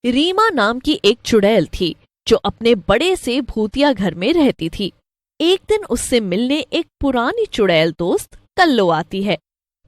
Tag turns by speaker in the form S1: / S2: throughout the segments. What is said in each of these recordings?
S1: रीमा नाम की एक चुड़ैल थी जो अपने बड़े से भूतिया घर में रहती थी। एक दिन उससे मिलने एक पुरानी चुड़ैल दोस्त कल्लो आती है,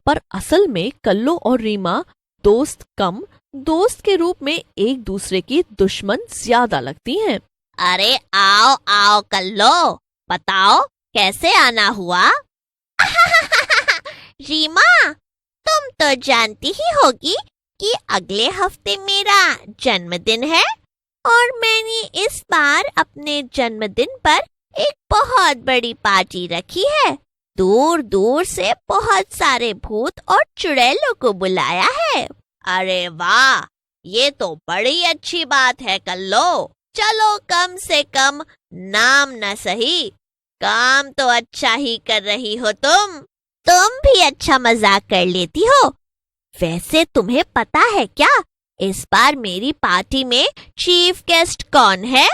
S1: पर असल में कल्लो और रीमा दोस्त कम, दोस्त के रूप में एक दूसरे की दुश्मन ज्यादा लगती हैं।
S2: अरे आओ आओ कल्लो, बताओ कैसे आना हुआ? रीमा, तुम तो जानती ही होगी कि अगले हफ्ते मेरा जन्मदिन है और मैंने इस बार अपने जन्मदिन पर एक बहुत बड़ी पार्टी रखी है। दूर दूर से बहुत सारे भूत और चुड़ैलों को बुलाया है। अरे वाह, ये तो बड़ी अच्छी बात है कल्लो। चलो कम से कम नाम न सही, काम तो अच्छा ही कर रही हो तुम भी अच्छा मजाक कर लेती हो। वैसे तुम्हें पता है क्या, इस बार मेरी पार्टी में चीफ गेस्ट कौन है?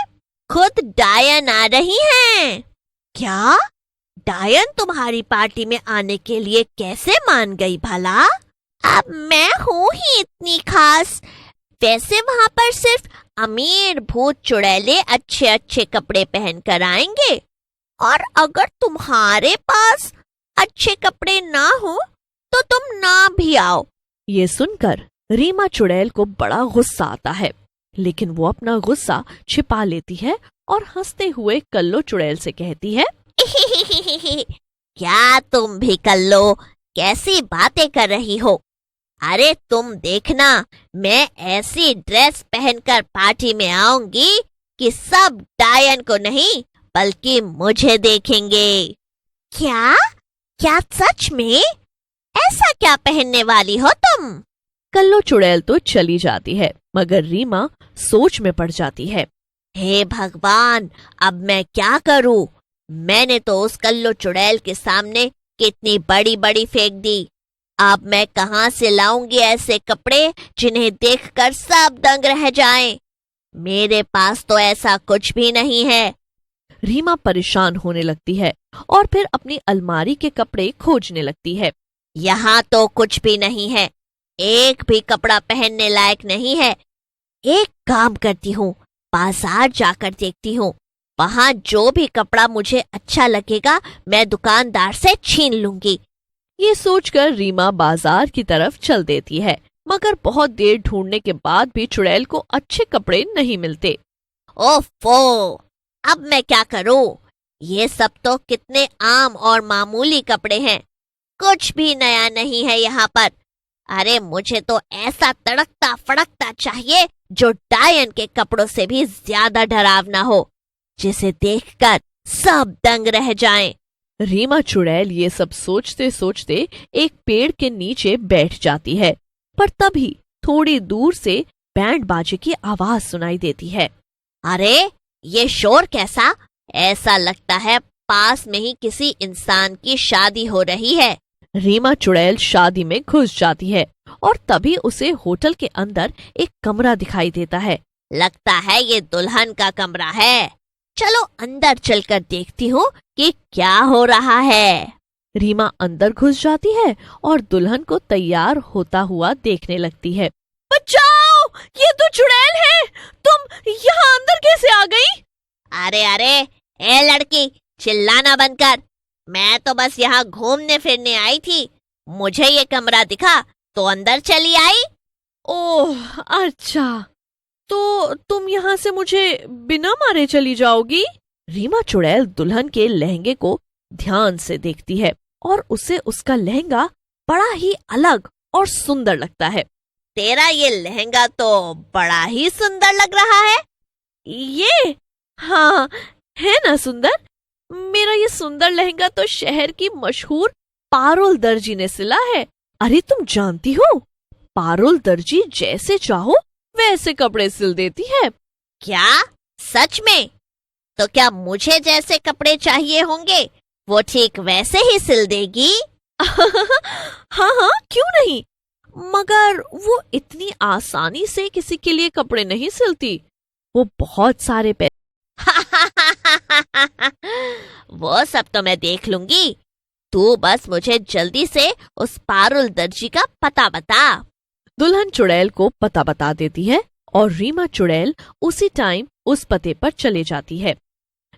S2: खुद डायन आ रही हैं। क्या? डायन तुम्हारी पार्टी में आने के लिए कैसे मान गई भला? अब मैं हूँ ही इतनी खास। वैसे वहां पर सिर्फ अमीर भूत चुड़ैले अच्छे अच्छे कपड़े पहन कर आएंगे, और अगर तुम्हारे पास अच्छे कपड़े ना हो तो तुम ना भी आओ।
S1: ये सुनकर रीमा चुड़ैल को बड़ा गुस्सा आता है, लेकिन वो अपना गुस्सा छिपा लेती है और हंसते हुए कल्लो चुड़ैल से कहती है,
S2: क्या तुम भी कल्लो कैसी बातें कर रही हो? अरे तुम देखना, मैं ऐसी ड्रेस पहनकर पार्टी में आऊंगी कि सब डायन को नहीं बल्कि मुझे देखेंगे। क्या? क्या सच में? ऐसा क्या पहनने वाली हो तुम?
S1: कल्लो चुड़ैल तो चली जाती है, मगर रीमा सोच में पड़ जाती है।
S2: हे भगवान, अब मैं क्या करूं? मैंने तो उस कल्लो चुड़ैल के सामने कितनी बड़ी बड़ी फेंक दी। अब मैं कहां से लाऊंगी ऐसे कपड़े जिन्हें देखकर सब दंग रह जाएं? मेरे पास तो ऐसा कुछ भी नहीं है।
S1: रीमा परेशान होने लगती है और फिर अपनी अलमारी के कपड़े खोजने लगती है।
S2: यहाँ तो कुछ भी नहीं है, एक भी कपड़ा पहनने लायक नहीं है। एक काम करती हूँ, बाजार जाकर देखती हूँ, वहां जो भी कपड़ा मुझे अच्छा लगेगा मैं दुकानदार से छीन लूंगी।
S1: ये सोचकर रीमा बाजार की तरफ चल देती है, मगर बहुत देर ढूंढने के बाद भी चुड़ैल को अच्छे कपड़े नहीं मिलते।
S2: ओफो, अब मैं क्या करूं? ये सब तो कितने आम और मामूली कपड़े हैं, कुछ भी नया नहीं है यहाँ पर। अरे मुझे तो ऐसा तड़कता फड़कता चाहिए जो डायन के कपड़ों से भी ज्यादा डरावना हो, जिसे देखकर सब दंग रह जाएं।
S1: रीमा चुड़ैल ये सब सोचते सोचते एक पेड़ के नीचे बैठ जाती है, पर तभी थोड़ी दूर से बैंड बाजे की आवाज सुनाई देती है।
S2: अरे ये शोर कैसा? ऐसा लगता है पास में ही किसी इंसान की शादी हो रही है।
S1: रीमा चुड़ैल शादी में घुस जाती है और तभी उसे होटल के अंदर एक कमरा दिखाई देता है।
S2: लगता है ये दुल्हन का कमरा है। चलो अंदर चलकर देखती हूँ कि क्या हो रहा है।
S1: रीमा अंदर घुस जाती है और दुल्हन को तैयार होता हुआ देखने लगती है।
S3: बचाओ, ये तो चुड़ैल है, तुम यहाँ अंदर कैसे आ गई?
S2: अरे अरे, ए लड़की, चिल्लाना बंद कर। मैं तो बस यहाँ घूमने फिरने आई थी, मुझे ये कमरा दिखा तो अंदर चली आई।
S1: ओह अच्छा, तो तुम यहाँ से मुझे बिना मारे चली जाओगी? रीमा चुड़ैल दुल्हन के लहंगे को ध्यान से देखती है और उसे उसका लहंगा बड़ा ही अलग और सुंदर लगता है।
S2: तेरा ये लहंगा तो बड़ा ही सुंदर लग रहा है।
S1: ये? हाँ, है ना सुंदर? मेरा ये सुंदर लहंगा तो शहर की मशहूर पारुल दर्जी ने सिला है। अरे तुम जानती हो, पारुल दर्जी जैसे चाहो वैसे कपड़े सिल देती है।
S2: क्या? सच में? तो क्या मुझे जैसे कपड़े चाहिए होंगे वो ठीक वैसे ही सिल देगी?
S1: हाँ हाँ, क्यों नहीं, मगर वो इतनी आसानी से किसी के लिए कपड़े नहीं सिलती। वो बहुत सारे
S2: वो सब तो मैं देख लूंगी। तू बस मुझे जल्दी से उस पारुल दर्जी का पता बता।
S1: दुल्हन चुड़ैल को पता बता देती है और रीमा चुड़ैल उसी टाइम उस पते पर चले जाती है।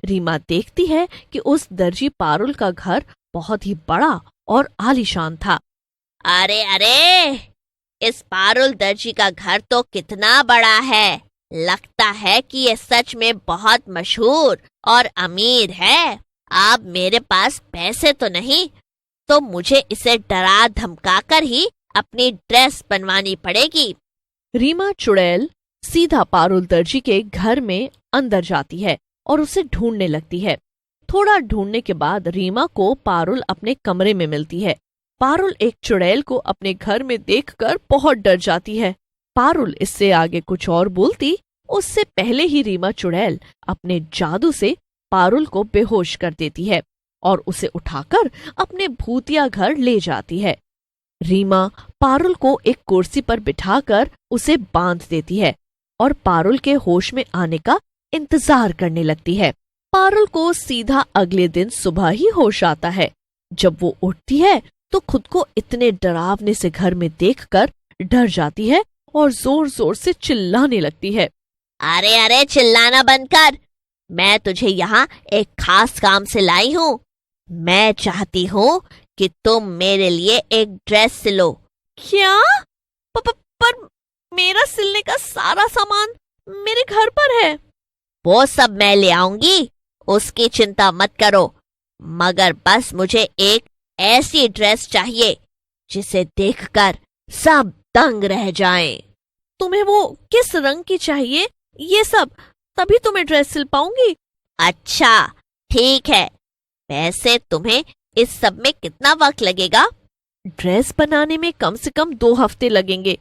S1: रीमा देखती है कि उस दर्जी पारुल का घर बहुत ही बड़ा और आलीशान था।
S2: अरे अरे, इस पारुल दर्जी का घर तो कितना बड़ा है। लगता है कि ये सच में बहुत मशहूर और अमीर है। अब मेरे पास पैसे तो नहीं, तो मुझे इसे डरा धमकाकर ही अपनी ड्रेस बनवानी पड़ेगी।
S1: रीमा चुड़ैल सीधा पारुल दर्जी के घर में अंदर जाती है और उसे ढूंढने लगती है। थोड़ा ढूंढने के बाद रीमा को पारुल अपने कमरे में मिलती है। पारुल एक चुड़ैल को अपने घर में देखकर बहुत डर जाती है। पारुल इससे आगे कुछ और बोलती उससे पहले ही रीमा चुड़ैल अपने जादू से पारुल को बेहोश कर देती है और उसे उठाकर अपने भूतिया घर ले जाती है। रीमा पारुल को एक कुर्सी पर बिठाकर उसे बांध देती है और पारुल के होश में आने का इंतजार करने लगती है। पारुल को सीधा अगले दिन सुबह ही होश आता है। जब वो उठती है तो खुद को इतने डरावने से घर में देखकर डर जाती है और जोर जोर से चिल्लाने लगती है।
S2: अरे अरे, चिल्लाना बंद कर। मैं तुझे यहाँ एक खास काम से लाई हूँ। मैं चाहती हूँ कि तुम मेरे लिए एक ड्रेस सिलो।
S3: क्या? पर मेरा सिलने का सारा सामान मेरे घर पर है।
S2: वो सब मैं ले आऊंगी, उसकी चिंता मत करो। मगर बस मुझे एक ऐसी ड्रेस चाहिए जिसे देखकर सब दंग रह जाएं।
S3: तुम्हें वो किस रंग की चाहिए ये सब, तभी तुम्हें ड्रेस सिल पाऊंगी।
S2: अच्छा ठीक है, वैसे तुम्हें इस सब में कितना वक्त लगेगा?
S1: ड्रेस बनाने में कम से कम 2 हफ्ते लगेंगे।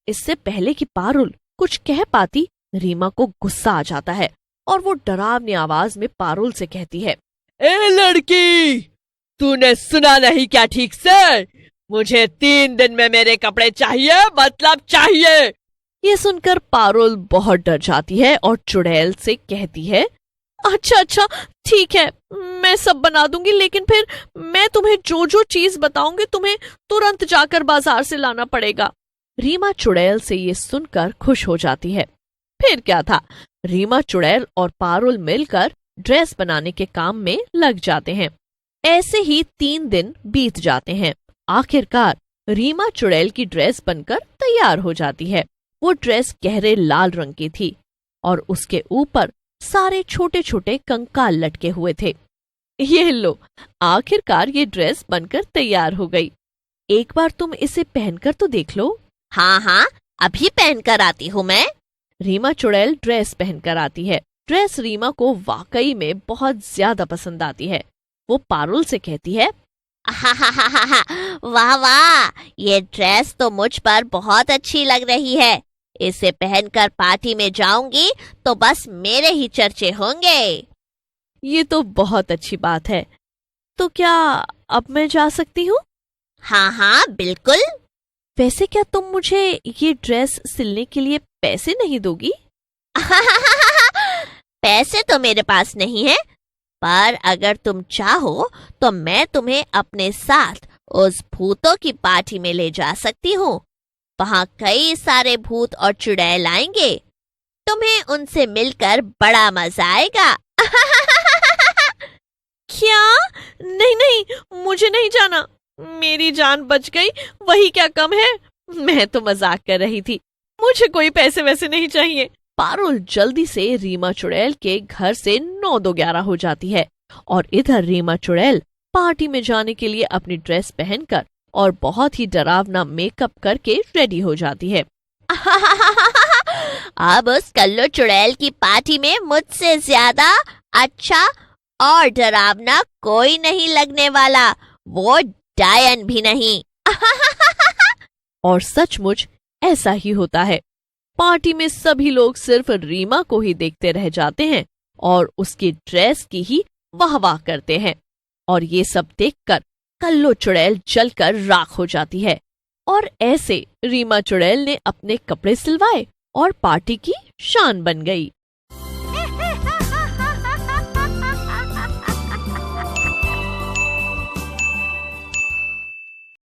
S1: इससे पहले कि पारुल कुछ कह पाती, रीमा को गुस्सा आ जाता है और वो डरावनी आवाज में पारुल से कहती है,
S4: ए लड़की, तूने सुना नहीं क्या ठीक से? मुझे 3 दिन में मेरे कपड़े चाहिए, मतलब चाहिए।
S1: ये सुनकर पारुल बहुत डर जाती है और चुड़ैल से कहती है,
S3: अच्छा ठीक है, मैं सब बना दूंगी, लेकिन फिर मैं तुम्हें जो जो चीज बताऊंगी तुम्हें तुरंत जाकर बाजार से लाना पड़ेगा।
S1: रीमा चुड़ैल से ये सुनकर खुश हो जाती है। फिर क्या था, रीमा चुड़ैल और पारुल मिलकर ड्रेस बनाने के काम में लग जाते हैं। ऐसे ही 3 दिन बीत जाते हैं। आखिरकार रीमा चुड़ैल की ड्रेस बनकर तैयार हो जाती है। वो ड्रेस गहरे लाल रंग की थी और उसके ऊपर सारे छोटे छोटे कंकाल लटके हुए थे। ये लो, आखिरकार ये ड्रेस बनकर तैयार हो गई। एक बार तुम इसे पहनकर तो देख लो।
S2: हाँ, अभी पहनकर आती हूँ मैं।
S1: रीमा चुड़ैल ड्रेस पहनकर आती है। ड्रेस रीमा को वाकई में बहुत ज्यादा पसंद आती है। वो पारुल से कहती है,
S2: वाह वाह, ये ड्रेस तो मुझ पर बहुत अच्छी लग रही है। इसे पहनकर पार्टी में जाऊंगी तो बस मेरे ही चर्चे होंगे।
S1: ये तो बहुत अच्छी बात है। तो क्या अब मैं जा सकती हूँ?
S2: हाँ बिल्कुल।
S1: वैसे क्या तुम मुझे ये ड्रेस सिलने के लिए पैसे नहीं दोगी?
S2: पैसे तो मेरे पास नहीं है, पर अगर तुम चाहो तो मैं तुम्हें अपने साथ उस भूतों की पार्टी में ले जा सकती हूँ। वहाँ कई सारे भूत और चुड़ैल आएंगे। तुम्हें उनसे मिलकर बड़ा मजा आएगा।
S3: क्या? नहीं, मुझे नहीं जाना। मेरी जान बच गई, वही क्या कम है। मैं तो मजाक कर रही थी, मुझे कोई पैसे वैसे नहीं चाहिए।
S1: पारुल जल्दी से रीमा चुड़ैल के घर से 9-2-11 हो जाती है और इधर रीमा चुड़ैल पार्टी में जाने के लिए अपनी ड्रेस पहनकर और बहुत ही डरावना मेकअप करके रेडी हो जाती है।
S2: अब उस कल्लू चुड़ैल की पार्टी में मुझसे ज्यादा अच्छा और डरावना कोई नहीं लगने वाला, वो डायन भी नहीं।
S1: और सचमुच ऐसा ही होता है। पार्टी में सभी लोग सिर्फ रीमा को ही देखते रह जाते हैं और उसकी ड्रेस की ही वाहवाह करते हैं। और ये सब देखकर कल्लू चुड़ैल जलकर राख हो जाती है। और ऐसे रीमा चुड़ैल ने अपने कपड़े सिलवाए और पार्टी की शान बन गई।